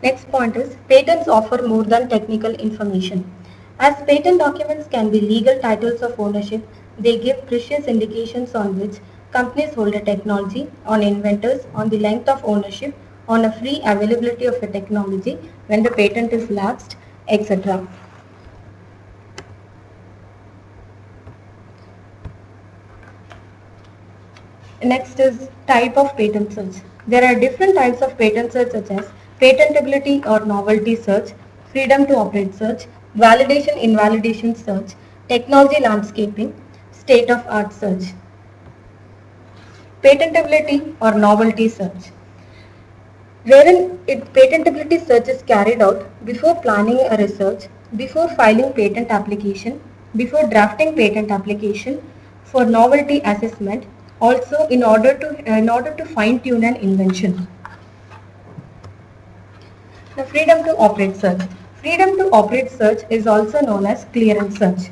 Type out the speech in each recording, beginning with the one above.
Next point is patents offer more than technical information. As patent documents can be legal titles of ownership, they give precious indications on which companies hold a technology, on inventors, on the length of ownership, on a free availability of a technology when the patent is lapsed, etc. Next is type of patent search. There are different types of patent search such as patentability or novelty search, freedom to operate search, validation invalidation search, technology landscaping, state of art search. Patentability or novelty search, wherein patentability search is carried out before planning a research, before filing patent application, before drafting patent application, for novelty assessment, also in order to fine tune an invention. The freedom to operate search. Freedom to operate search is also known as clearance search,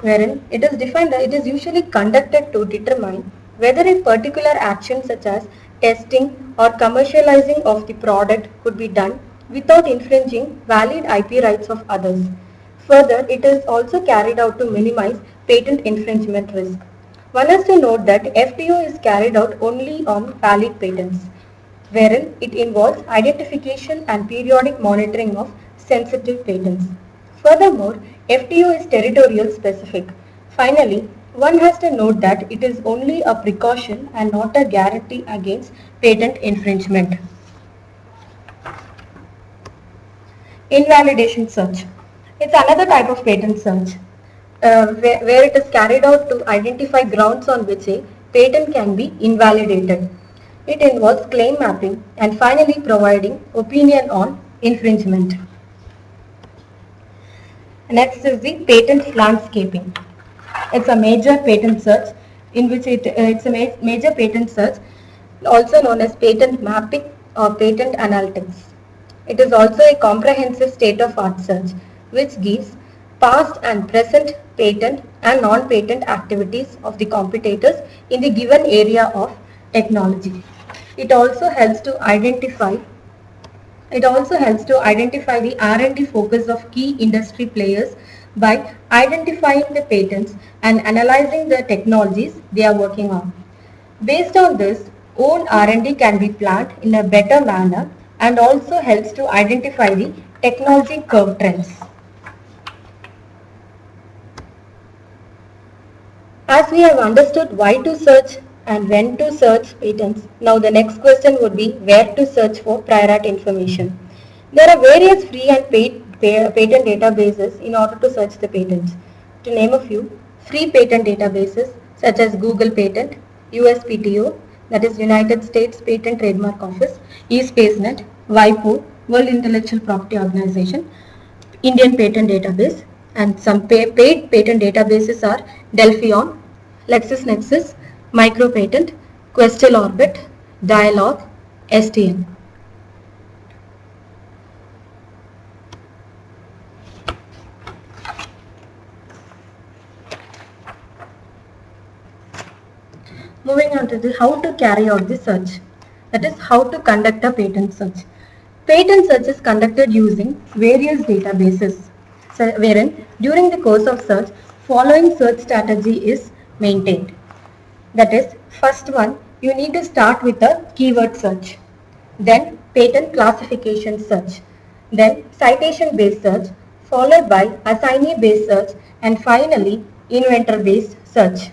wherein it is usually conducted to determine whether a particular action such as testing or commercializing of the product could be done without infringing valid IP rights of others. Further, it is also carried out to minimize patent infringement risk. One has to note that FTO is carried out only on valid patents, wherein it involves identification and periodic monitoring of sensitive patents. Furthermore, FTO is territorial specific. Finally, one has to note that it is only a precaution and not a guarantee against patent infringement. Invalidation search. It's another type of patent search where it is carried out to identify grounds on which a patent can be invalidated. It involves claim mapping and finally providing opinion on infringement. Next is the patent landscaping. It's a major patent search in which it's a major patent search also known as patent mapping or patent analytics. It is also a comprehensive state-of-art search which gives past and present patent and non-patent activities of the competitors in the given area of technology. It also helps to identify the R&D focus of key industry players by identifying the patents and analyzing the technologies they are working on. Based on this, own R&D can be planned in a better manner and also helps to identify the technology curve trends. As we have understood why to search and when to search patents, now the next question would be where to search for prior art information. There are various free and paid patent databases in order to search the patents. To name a few, free patent databases such as Google Patent, USPTO, that is United States Patent Trademark Office, eSpaceNet, WIPO, World Intellectual Property Organization, Indian Patent Database, and some paid patent databases are Delphion, LexisNexis, MicroPatent, Questel Orbit, Dialog, STN. Moving on to the how to carry out the search. That is how to conduct a patent search. Patent search is conducted using various databases, wherein during the course of search, following search strategy is maintained. That is, first one, you need to start with a keyword search, then patent classification search, then citation based search, followed by assignee based search, and finally inventor based search.